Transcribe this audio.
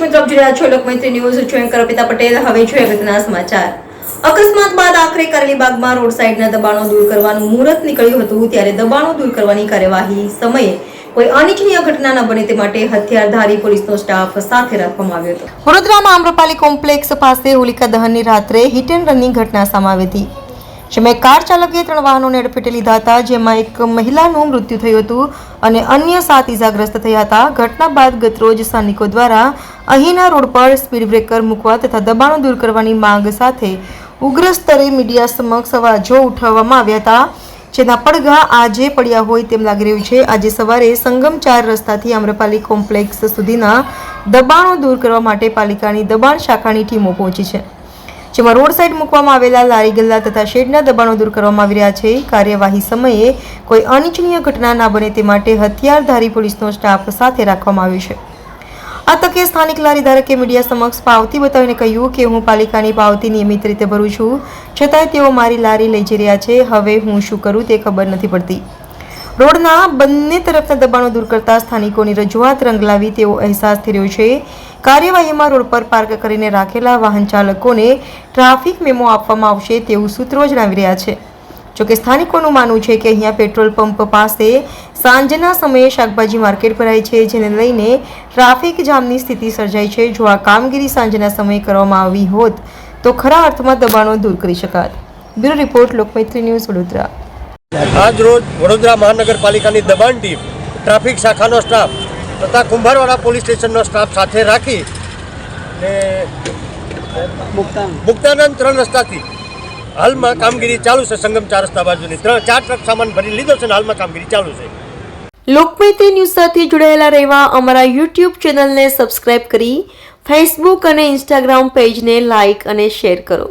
મિત્રો આપ જોઈ રહ્યા છો લોકમૈત્રી ન્યૂઝ. છું એન્કર અર્પિતા પટેલ. હવે જોઈએ અગત્યના સમાચાર. અકસ્માત બાદ આખરે કારેલીબાગમાં રોડ સાઈડના દબાણો દૂર કરવાનું મુહૂર્ત નીકળ્યું હતું. ત્યારે દબાણો દૂર કરવાની કાર્યવાહી સમયે કોઈ અનિચ્છનીય ઘટના ન બને તે માટે હથિયારધારી પોલીસનો સ્ટાફ સાથે રાખવામાં આવ્યો હતો. વડોદરામાં આમ્રપાલી કોમ્પ્લેક્સ પાસે હોલિકા દહનની રાત્રે હિટ એન્ડ રનની ઘટના સામે આવી હતી, જેમાં કાર ચાલકે 3 વાહનોને અડફેટે લીધા હતા, જેમાં એક મહિલાનું મૃત્યુ થયું હતું અને અન્ય 7 ઇજાગ્રસ્ત થયા હતા. ઘટના બાદ ગતરોજ સ્થાનિકો દ્વારા અહીંના રોડ પર સ્પીડ બ્રેકર મૂકવા તથા દબાણો દૂર કરવાની માંગ સાથે ઉગ્ર સ્તરે મીડિયા સમક્ષ અવાજો ઉઠાવવામાં આવ્યા હતા, જેના પડઘા આજે પડ્યા હોય તેમ લાગી રહ્યું છે. આજે સવારે સંગમ 4 રસ્તાથી આમ્રપાલી કોમ્પ્લેક્સ સુધીના દબાણો દૂર કરવા માટે પાલિકાની દબાણ શાખાની ટીમો પહોંચી છે, જેમાં રોડ સાઈડ મૂકવામાં આવેલા લારી ગલ્લા તથા શેડના દબાણો દૂર કરવામાં આવી રહ્યા છે. કાર્યવાહી સમયે કોઈ અનિચ્છનીય ઘટના ના બને તે માટે હથિયારધારી પોલીસનો સ્ટાફ સાથે રાખવામાં આવ્યો છે. આ તકે સ્થાનિક લારી ધારકે મીડિયા સમક્ષ પાવતી બતાવીને કહ્યું કે હું પાલિકાની પાવતી નિયમિત રીતે ભરું છું, છતાંય તેઓ મારી લારી લઈ જઈ રહ્યા છે. હવે હું શું કરું તે ખબર નથી પડતી. રોડના બંને તરફના દબાણો દૂર કરતા સ્થાનિકોની રજૂઆત રંગ લાવી તેવો અહેસાસ થઈ રહ્યો છે. કાર્યવાહીમાં રોડ પર પાર્ક કરીને રાખેલા વાહન ચાલકોને ટ્રાફિક મેમો આપવામાં આવશે તેવું સૂત્રો જણાવી રહ્યા છે. જોકે સ્થાનિકોનું માનવું છે કે અહીંયા પેટ્રોલ પંપ પાસે સાંજના સમયે શાકભાજી માર્કેટ ભરાય છે, જેને લઈને ટ્રાફિક જામની સ્થિતિ સર્જાય છે. જો આ કામગીરી સાંજના સમયે કરવામાં આવી હોત તો ખરા અર્થમાં દબાણો દૂર કરી શકાત. Bureau report, Lokmaitri news, Vadodara. આજ રોજ વડોદરા મહાનગરપાલિકાની દબાણ ટીમ, ટ્રાફિક શાખાનો સ્ટાફ તથા કુંભારવાડા પોલીસ સ્ટેશનનો સ્ટાફ સાથે રાખી ને મુક્તાનંદ 3 રસ્તાથી હાલમાં કામગીરી ચાલુ છે. સંગમ 4 રસ્તા બાજુની 4 ટ્રક સામાન ભરી લીધો છે અને હાલમાં કામગીરી ચાલુ છે. લોકમૈત્રી ન્યૂઝ સાથે જોડાયેલા રહેવા અમારા યુટ્યુબ ચેનલને સબસ્ક્રાઇબ કરી ફેસબુક અને ઇન્સ્ટાગ્રામ પેજને લાઇક અને શેર કરો.